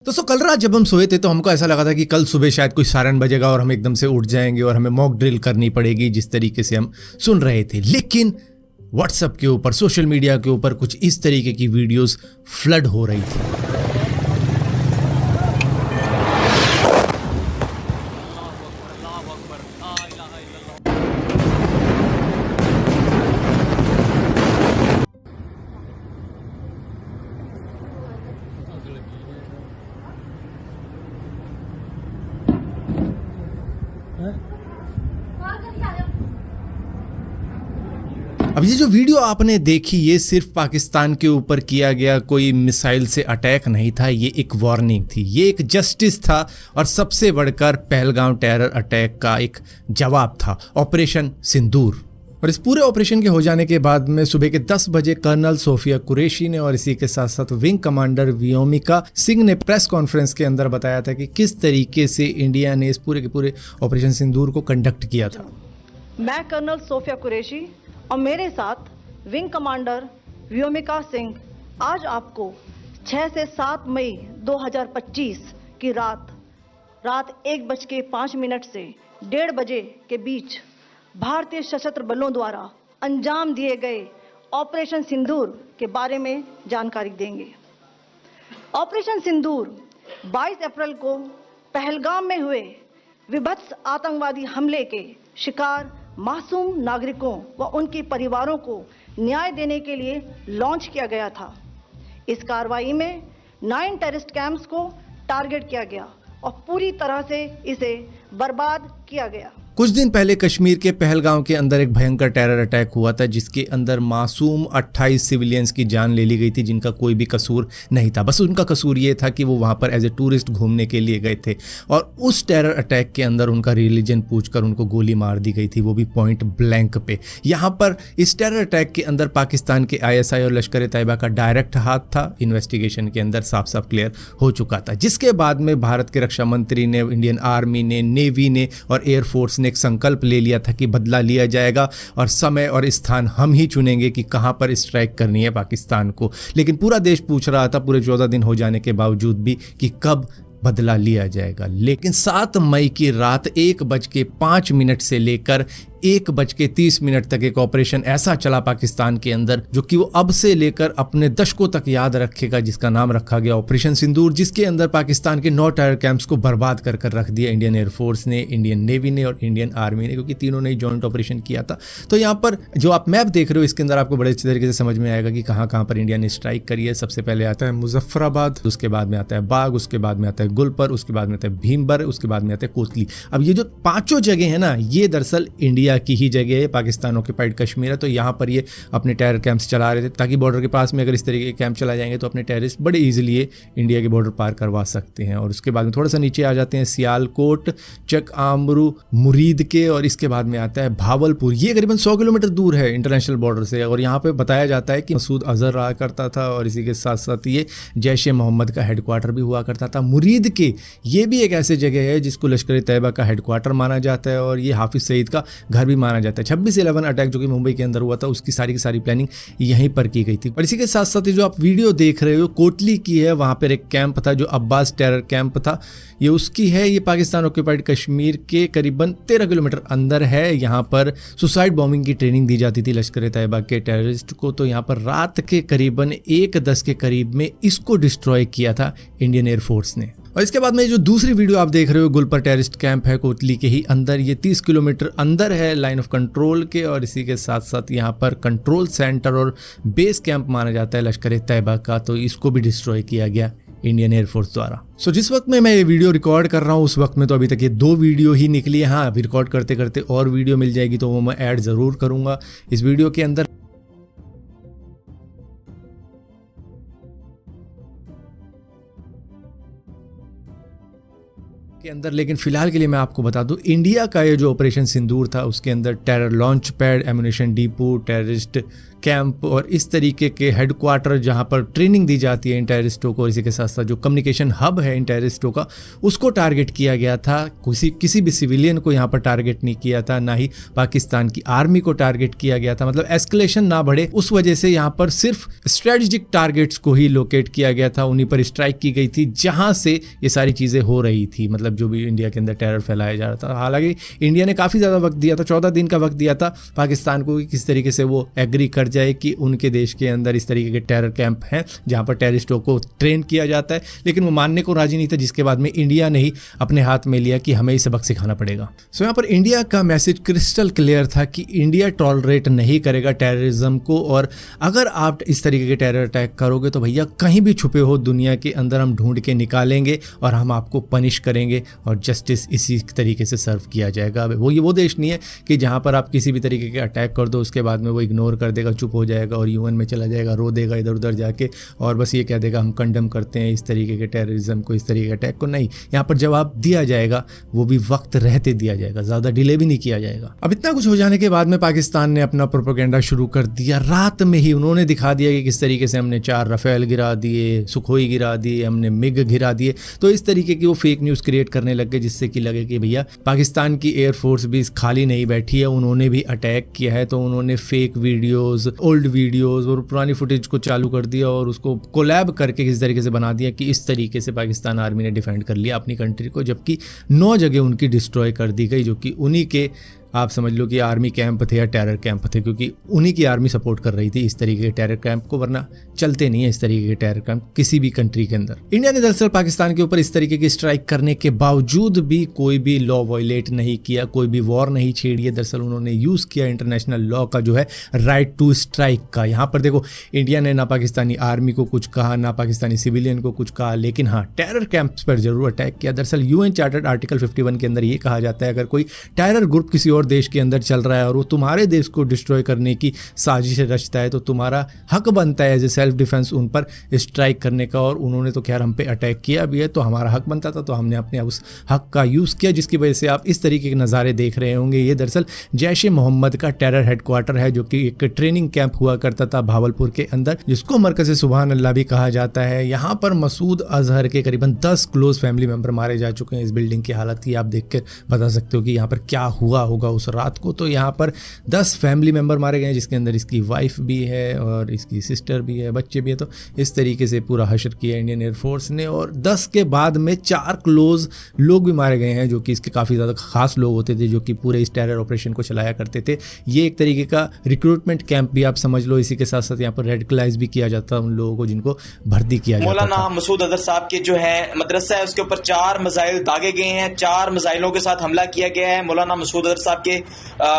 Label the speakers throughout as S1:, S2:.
S1: दोस्तों कल रात जब हम सोए थे तो हमको ऐसा लगा था कि कल सुबह शायद कोई सायरन बजेगा और हम एकदम से उठ जाएंगे और हमें मॉक ड्रिल करनी पड़ेगी जिस तरीके से हम सुन रहे थे। लेकिन व्हाट्सएप के ऊपर, सोशल मीडिया के ऊपर कुछ इस तरीके की वीडियोस फ्लड हो रही थी। अब ये जो वीडियो आपने देखी ये सिर्फ पाकिस्तान के ऊपर किया गया कोई मिसाइल से अटैक नहीं था, ये एक वार्निंग थी, ये एक जस्टिस था और सबसे बढ़कर पहलगाम टेरर अटैक का एक जवाब था, ऑपरेशन सिंदूर। और इस पूरे ऑपरेशन के हो जाने के बाद में सुबह के 10 बजे कर्नल सोफिया कुरैशी ने और इसी के साथ साथ विंग कमांडर व्योमिका सिंह ने प्रेस कॉन्फ्रेंस के अंदर बताया था कि किस तरीके से इंडिया ने इस पूरे के पूरे ऑपरेशन सिंदूर को कंडक्ट किया था।
S2: मैं कर्नल सोफिया कुरैशी और मेरे साथ विंग कमांडर व्योमिका सिंह आज आपको 6 से 7 मई 2025 की रात 1:05 से 1:30 बजे के बीच भारतीय सशस्त्र बलों द्वारा अंजाम दिए गए ऑपरेशन सिंदूर के बारे में जानकारी देंगे। ऑपरेशन सिंदूर 22 अप्रैल को पहलगाम में हुए विभत्स आतंकवादी हमले के शिकार मासूम नागरिकों व उनके परिवारों को न्याय देने के लिए लॉन्च किया गया था। इस कार्रवाई में 9 टेररिस्ट कैंप्स को टारगेट किया गया और पूरी तरह से इसे बर्बाद किया गया।
S1: कुछ दिन पहले कश्मीर के पहलगाम के अंदर एक भयंकर टेरर अटैक हुआ था जिसके अंदर मासूम 28 सिविलियंस की जान ले ली गई थी जिनका कोई भी कसूर नहीं था। बस उनका कसूर ये था कि वो वहाँ पर एज ए टूरिस्ट घूमने के लिए गए थे और उस टेरर अटैक के अंदर उनका रिलीजन पूछकर उनको गोली मार दी गई थी, वो भी पॉइंट ब्लैंक पे। यहाँ पर इस टेरर अटैक के अंदर पाकिस्तान के ISI और लश्कर तैयबा का डायरेक्ट हाथ था, इन्वेस्टिगेशन के अंदर साफ साफ क्लियर हो चुका था। जिसके बाद में भारत के रक्षा मंत्री ने, इंडियन आर्मी ने, नेवी ने और एयरफोर्स ने एक संकल्प ले लिया था कि बदला लिया जाएगा और समय और स्थान हम ही चुनेंगे कि कहां पर स्ट्राइक करनी है पाकिस्तान को। लेकिन पूरा देश पूछ रहा था पूरे 14 दिन हो जाने के बावजूद भी कि कब बदला लिया जाएगा। लेकिन 7 मई की रात 1:05 से लेकर 1:30 तक एक ऑपरेशन ऐसा चला पाकिस्तान के अंदर जो कि वो अब से लेकर अपने दशकों तक याद रखेगा, जिसका नाम रखा गया ऑपरेशन सिंदूर, जिसके अंदर पाकिस्तान के 9 टेरर कैंप्स को बर्बाद कर रख दिया इंडियन एयरफोर्स ने, इंडियन नेवी ने और इंडियन आर्मी ने, क्योंकि तीनों ने जॉइंट ऑपरेशन किया था। तो यहाँ पर जो आप मैप देख रहे हो इसके अंदर आपको बड़े अच्छे तरीके से समझ में आएगा कि कहाँ कहाँ पर इंडिया ने स्ट्राइक करी है। सबसे पहले आता है मुजफ्फराबाद, उसके बाद में आता है बाग, उसके बाद में आता है गुलपर, उसके बाद में आता है भीमबर, उसके बाद में आता है कोतली। अब ये जो 5 जगह है ना, ये दरअसल इंडिया की ही जगह है, पाकिस्तान ऑक्यूपाइड कश्मीर है। तो यहाँ पर ये अपने टेरर कैंप्स चला रहे थे ताकि बॉर्डर के पास में अगर इस तरीके के कैंप चला जाएंगे तो अपने टेररिस्ट बड़े इजीली इंडिया के बॉर्डर पार करवा सकते हैं। और उसके बाद में थोड़ा सा नीचे आ जाते हैं सियालकोट, चक आमरू, मुरीद के, और इसके बाद में आता है भावलपुर। ये करीबन 100 किलोमीटर दूर है इंटरनेशनल बॉर्डर से। और यहाँ पे बताया जाता है कि मसूद अजहर रहा करता था और इसी के साथ साथ ये जैश-ए-मोहम्मद का हेडक्वार्टर भी हुआ करता था। मुरीद के ये भी एक ऐसी जगह है जिसको लश्कर तैयबा का हेडक्वार्टर माना जाता है और ये हाफिज सईद का घर भी माना जाता है। 26/11 अटैक जो कि मुंबई के अंदर हुआ था उसकी सारी की सारी प्लानिंग यहीं पर की गई थी। और इसी के साथ साथ जो आप वीडियो देख रहे हो कोटली की है, वहां पर एक कैंप था जो अब्बास टेरर कैंप था, ये उसकी है। ये पाकिस्तान ऑक्यूपाइड कश्मीर के करीबन 13 किलोमीटर अंदर है। यहाँ पर सुसाइड बॉम्बिंग की ट्रेनिंग दी जाती थी लश्कर तैयबा के टेररिस्ट को। तो यहाँ पर रात के करीबन 1:10 के करीब में इसको डिस्ट्रॉय किया था इंडियन एयरफोर्स ने। और इसके बाद में जो दूसरी वीडियो आप देख रहे हो गुलपर टेररिस्ट कैंप है कोतली के ही अंदर, ये 30 किलोमीटर अंदर है लाइन ऑफ कंट्रोल के। और इसी के साथ साथ यहाँ पर कंट्रोल सेंटर और बेस कैंप माना जाता है लश्कर तैयबा का, तो इसको भी डिस्ट्रॉय किया गया इंडियन एयरफोर्स द्वारा। जिस वक्त में मैं ये वीडियो रिकॉर्ड कर रहा हूँ उस वक्त में तो अभी तक ये 2 वीडियो ही निकली है। हाँ, अभी रिकॉर्ड करते करते और वीडियो मिल जाएगी तो वो मैं ऐड ज़रूर करूँगा इस वीडियो के अंदर। के अंदर। लेकिन फिलहाल के लिए मैं आपको बता दूं, इंडिया का ये जो ऑपरेशन सिंदूर था उसके अंदर terror launch pad, ammunition depot, terrorist camp और इस तरीके के हेडक्वार्टर जहां पर ट्रेनिंग दी जाती है इन टेररिस्टों को, इसी के साथ साथ जो कम्युनिकेशन हब है इन टेररिस्टों का, उसको टारगेट किया गया था। किसी भी सिविलियन को यहाँ पर टारगेट नहीं किया था, ना ही पाकिस्तान की आर्मी को टारगेट किया गया था। मतलब एस्केलेशन ना बढ़े उस वजह से यहाँ पर सिर्फ स्ट्रेटेजिक टारगेट्स को ही लोकेट किया गया था, उन्हीं पर स्ट्राइक की गई थी जहां से ये सारी चीज़ें हो रही थी। मतलब जो भी इंडिया के अंदर टेरर फैलाया जा रहा था। हालांकि इंडिया ने काफ़ी ज़्यादा वक्त दिया था, 14 दिन का वक्त दिया था पाकिस्तान को कि किस तरीके से वो एग्री कर जाए कि उनके देश के अंदर इस तरीके के टेरर कैंप हैं जहां पर टेररिस्टों को ट्रेन किया जाता है, लेकिन वो मानने को राजी नहीं था, जिसके बाद में इंडिया ने ही अपने हाथ में लिया कि हमें ये सबक सिखाना पड़ेगा। सो यहाँ पर इंडिया का मैसेज क्रिस्टल क्लियर था कि इंडिया टॉलरेट नहीं करेगा टेररिज्म को, और अगर आप इस तरीके के टेरर अटैक करोगे तो भैया कहीं भी छुपे हो दुनिया के अंदर हम ढूंढ के निकालेंगे और हम आपको पनिश करेंगे और जस्टिस इसी तरीके से सर्व किया जाएगा। वो देश नहीं है कि जहाँ पर आप किसी भी तरीके के अटैक कर दो उसके बाद में वो इग्नोर कर देगा, चुप हो जाएगा और यूएन में चला जाएगा, रो देगा इधर उधर जाके और बस ये कह देगा हम कंडेम करते हैं इस तरीके के टेररिज्म को, इस तरीके के अटैक को। नहीं, यहाँ पर जवाब दिया जाएगा, वो भी वक्त रहते दिया जाएगा, ज़्यादा डिले भी नहीं किया जाएगा। अब इतना कुछ हो जाने के बाद में पाकिस्तान ने अपना प्रोपेगेंडा शुरू कर दिया। रात में ही उन्होंने दिखा दिया कि किस तरीके से हमने 4 रफेल गिरा दिए, सुखोई गिरा दिए, हमने मिग गिरा दिए। तो इस तरीके की वो फेक न्यूज़ क्रिएट करने लग गए, जिससे कि लगे कि भैया पाकिस्तान की एयरफोर्स भी खाली नहीं बैठी है, उन्होंने भी अटैक किया है। तो उन्होंने फेक वीडियोस, ओल्ड वीडियोस और पुरानी फुटेज को चालू कर दिया और उसको कोलैब करके किस तरीके से बना दिया कि इस तरीके से पाकिस्तान आर्मी ने डिफेंड कर लिया अपनी कंट्री को, जबकि 9 जगह उनकी डिस्ट्रॉय कर दी गई, जो कि उन्हीं के आप समझ लो कि आर्मी कैंप थे या टेरर कैंप थे, क्योंकि उन्हीं की आर्मी सपोर्ट कर रही थी इस तरीके के टेरर कैंप को, वरना चलते नहीं है इस तरीके के टेरर कैंप किसी भी कंट्री के अंदर। इंडिया ने दरअसल पाकिस्तान के ऊपर इस तरीके की स्ट्राइक करने के बावजूद भी कोई भी लॉ वायलेट नहीं किया, कोई भी वॉर नहीं छेड़ी है। दरअसल उन्होंने यूज़ किया इंटरनेशनल लॉ का जो है राइट टू स्ट्राइक का। यहाँ पर देखो, इंडिया ने ना पाकिस्तानी आर्मी को कुछ कहा, ना पाकिस्तानी सिविलियन को कुछ कहा, लेकिन हाँ टेरर कैंप्स पर जरूर अटैक किया। दरअसल यूएन चार्टर्ड आर्टिकल 51 के अंदर ये कहा जाता है, अगर कोई टेरर ग्रुप किसी और देश के अंदर रहा है और वो तुम्हारे देश को डिस्ट्रॉय करने की साजिश रचता है, तो तुम्हारा हक बनता है एज ए सेल्फ डिफेंस उन पर स्ट्राइक करने का। और उन्होंने तो खैर हम पे अटैक किया भी है, तो हमारा हक बनता था, तो हमने अपने उस हक का यूज़ किया, जिसकी वजह से आप इस तरीके के नज़ारे देख रहे होंगे। ये दरअसल जैश ए मोहम्मद का टेरर हेडक्वार्टर है, जो कि एक ट्रेनिंग कैंप हुआ करता था भावलपुर के अंदर, जिसको मरकज़ सुभान अल्लाह भी कहा जाता है। यहाँ पर मसूद अजहर के करीबन 10 क्लोज फैमिली मेंबर मारे जा चुके हैं। इस बिल्डिंग की हालत की आप देख कर बता सकते हो कि यहाँ पर क्या हुआ होगा उस रात को। तो यहाँ पर 10 फैमिली मेंबर मारे गए हैं, जिसके अंदर इसकी वाइफ भी है और इसकी सिस्टर भी है, बच्चे भी है। तो इस तरीके से पूरा हशर किया इंडियन एयरफोर्स ने। और 10 के बाद में 4 क्लोज लोग भी मारे गए हैं, जो कि इसके काफ़ी ज़्यादा खास लोग होते थे, जो कि पूरे इस टेरर ऑपरेशन को चलाया करते थे। ये एक तरीके का रिक्रूटमेंट कैंप भी आप समझ लो। इसी के साथ साथ यहाँ पर रेडिकलाइज भी किया जाता है उन लोगों को जिनको भर्ती किया जाता था।
S3: मौलाना मसूद अजहर साहब के जो है मदरसा है, उसके ऊपर 4 मिसाइल दागे गए हैं, 4 मिसाइलों के साथ हमला किया गया है मौलाना मसूद अजहर साहब के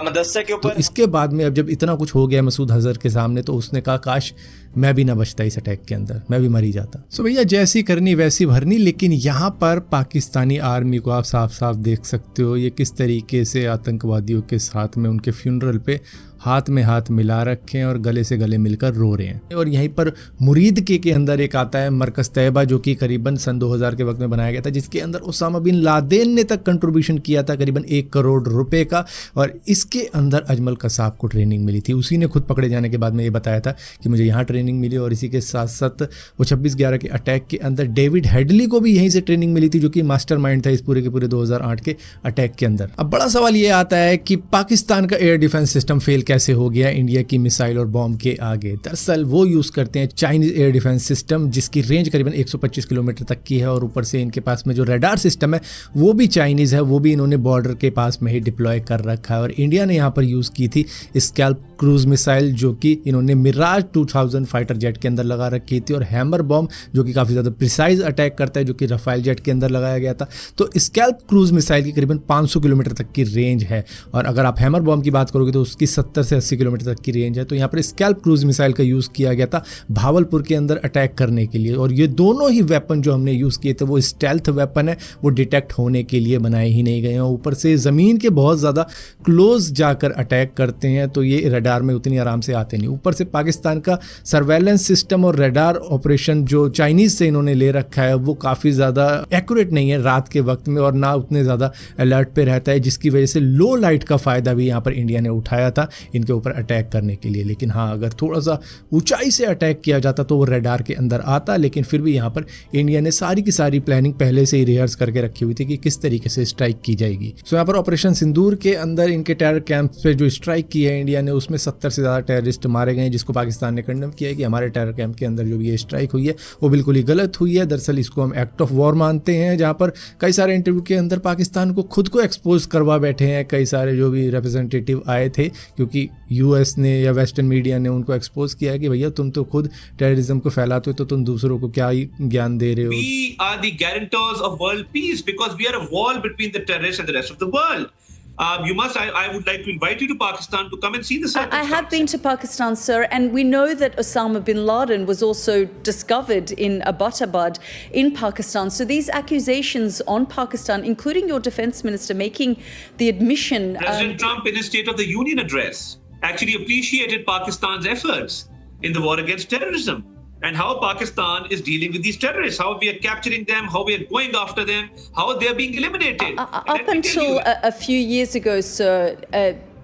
S3: मदरसे के ऊपर।
S1: तो इसके बाद में अब जब इतना कुछ हो गया मसूद अजहर के सामने, तो उसने कहा काश मैं भी ना बचता इस अटैक के अंदर, मैं भी मरी जाता। सो भैया जैसी करनी वैसी भरनी। लेकिन यहाँ पर पाकिस्तानी आर्मी को आप साफ साफ देख सकते हो ये किस तरीके से आतंकवादियों के साथ में उनके फ्यूनरल पे हाथ में हाथ मिला रखे हैं और गले से गले मिलकर रो रहे हैं। और यहीं पर मुरीद के अंदर एक आता है मरकज़ तैयबा, जो कि करीबन सन 2000 के वक्त में बनाया गया था, जिसके अंदर उसामा बिन लादेन ने तक कंट्रीब्यूशन किया था करीबन 1 करोड़ रुपए का। और इसके अंदर अजमल कसाब को ट्रेनिंग मिली थी। उसी ने खुद पकड़े जाने के बाद में ये बताया था कि मुझे यहाँ ट्रेनिंग मिली। और इसी के साथ साथ वो 26/11 के अटैक के अंदर डेविड हेडली को भी यहीं से ट्रेनिंग मिली थी, जो कि मास्टरमाइंड था इस पूरे के पूरे 2008 के अटैक के अंदर। अब बड़ा सवाल ये आता है कि पाकिस्तान का एयर डिफेंस सिस्टम फेल कैसे हो गया इंडिया की मिसाइल और बॉम्ब के आगे। दरअसल वो यूज करते हैं चाइनीज एयर डिफेंस सिस्टम, जिसकी रेंज करीबन 125 किलोमीटर तक की है। और ऊपर से इनके पास में जो रडार सिस्टम है वो भी चाइनीज है, वो भी इन्होंने बॉर्डर के पास में ही डिप्लॉय कर रखा है। और इंडिया ने यहाँ पर यूज की थी स्कैल्प क्रूज मिसाइल, जो कि इन्होंने मिराज 2000 फाइटर जेट के अंदर लगा रखी थी। और हैमर बॉम्ब जो कि काफ़ी ज़्यादा प्रिसाइज अटैक करता है, जो कि रफाइल जेट के अंदर लगाया गया था। तो स्कैल्प क्रूज मिसाइल की करीबन 500 किलोमीटर तक की रेंज है। और अगर आप हैमर बॉम्ब की बात करोगे तो उसकी 70 से 80 किलोमीटर तक की रेंज है। तो यहाँ पर स्कैल्प क्रूज मिसाइल का यूज़ किया गया था भावलपुर के अंदर अटैक करने के लिए। और ये दोनों ही वेपन जो हमने यूज़ किए थे वो स्टेल्थ वेपन है, वो डिटेक्ट होने के लिए बनाए ही नहीं गए हैं। ऊपर से ज़मीन के बहुत ज़्यादा क्लोज जाकर अटैक करते हैं, तो ये रडार में उतनी आराम से आते नहीं। ऊपर से पाकिस्तान का सर्वेलेंस सिस्टम और रेडार ऑपरेशन जो चाइनीज से इन्होंने ले रखा है वो काफ़ी ज़्यादा एक्यूरेट नहीं है रात के वक्त में, और ना उतने ज़्यादा अलर्ट पे रहता है, जिसकी वजह से लो लाइट का फ़ायदा भी यहाँ पर इंडिया ने उठाया था इनके ऊपर अटैक करने के लिए। लेकिन हाँ, अगर थोड़ा सा ऊंचाई से अटैक किया जाता तो वो रेडार के अंदर आता, लेकिन फिर भी यहाँ पर इंडिया ने सारी की सारी प्लानिंग पहले से ही रिहर्स करके रखी हुई थी कि किस तरीके से स्ट्राइक की जाएगी। सो यहाँ पर ऑपरेशन सिंदूर के अंदर इनके टेरर कैंप पे जो स्ट्राइक की है इंडिया ने, उसमें 70 से ज़्यादा टेररिस्ट मारे गए हैं, जिसको पाकिस्तान ने कंडेम किया है कि हमारे टेरर कैंप के अंदर जो भी ये स्ट्राइक हुई है वो बिल्कुल ही गलत हुई है। दरअसल इसको हम एक्ट ऑफ वॉर मानते हैं, जहाँ पर कई सारे इंटरव्यू के अंदर पाकिस्तान को खुद को एक्सपोज करवा बैठे हैं कई सारे जो भी रिप्रेजेंटेटिव आए थे, क्योंकि यूएस ने या वेस्टर्न मीडिया ने उनको एक्सपोज किया है कि भैया तुम तो खुद टेररिज्म को फैलाते हो तो तुम दूसरों को क्या ही ज्ञान दे रहे हो।
S4: We are the guarantors of world peace because we are a wall between the terrorists and the rest of the world. I would like to invite you to Pakistan to come and see the circumstances.
S5: I have been to Pakistan, sir, and we know that Osama bin Laden was also discovered in Abbottabad in Pakistan. So these accusations on Pakistan, including your defense minister making the admission...
S4: President Trump in his State of the Union address actually appreciated Pakistan's efforts in the war against terrorism, and how Pakistan is dealing with these terrorists, how we are capturing them, how we are going after them, how they are being eliminated.
S5: Up until a few years ago, sir,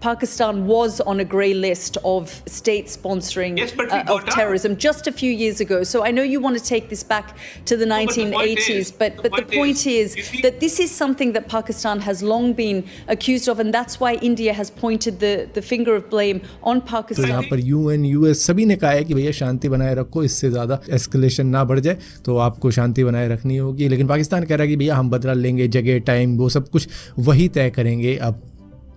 S5: Pakistan was on a grey list of states sponsoring of terrorism just a few years ago. So I know you want to take this back to the 1980s, but the point is that this is something that Pakistan has long been accused of, and that's why India has pointed the finger of blame on Pakistan.
S1: तो यहाँ पर UN US सभी ने कहा है कि भैया शांति बनाए रखो, इससे ज़्यादा एस्केलेशन ना बढ़ जाए, तो आपको शांति बनाए रखनी होगी। लेकिन पाकिस्तान कह रहा है कि भैया हम बदला लेंगे, जगह टाइम वो सब कुछ वही तय करेंगे। अब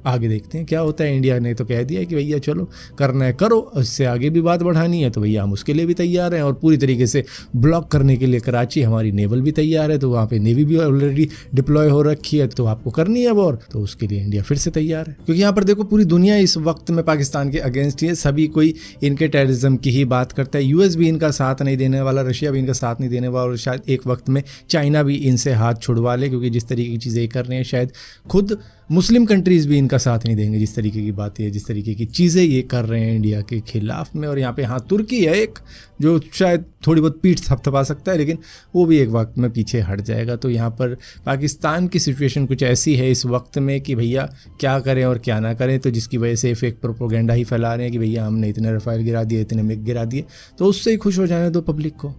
S1: आगे देखते हैं क्या होता है। इंडिया ने तो कह दिया कि भैया चलो करना है करो, इससे आगे भी बात बढ़ानी है तो भैया हम उसके लिए भी तैयार हैं, और पूरी तरीके से ब्लॉक करने के लिए कराची हमारी नेवल भी तैयार है, तो वहाँ पे नेवी भी ऑलरेडी डिप्लॉय हो रखी है, तो आपको करनी है वॉर, तो उसके लिए इंडिया फिर से तैयार है। क्योंकि यहाँ पर देखो पूरी दुनिया इस वक्त में पाकिस्तान के अगेंस्ट ही है, सभी कोई इनके टेररिज्म की ही बात करता है। यूएस भी इनका साथ नहीं देने वाला, रशिया भी इनका साथ नहीं देने वाला, और शायद एक वक्त में चाइना भी इनसे हाथ छुड़वा ले, क्योंकि जिस तरीके की चीज़ें कर रहे हैं शायद खुद मुस्लिम कंट्रीज़ भी इनका साथ नहीं देंगे, जिस तरीके की बातें है, जिस तरीके की चीज़ें ये कर रहे हैं इंडिया के खिलाफ में। और यहाँ पे हाँ तुर्की है एक जो शायद थोड़ी बहुत पीठ थपथपा सकता है, लेकिन वो भी एक वक्त में पीछे हट जाएगा। तो यहाँ पर पाकिस्तान की सिचुएशन कुछ ऐसी है इस वक्त में कि भैया क्या करें और क्या ना करें, तो जिसकी वजह से फेक प्रोपोगेंडा ही फैला रहे हैं कि भैया हमने इतने रफ़ाइल गिरा दिए, इतने मिग गिरा दिए, तो उससे ही खुश हो जाने दो पब्लिक को।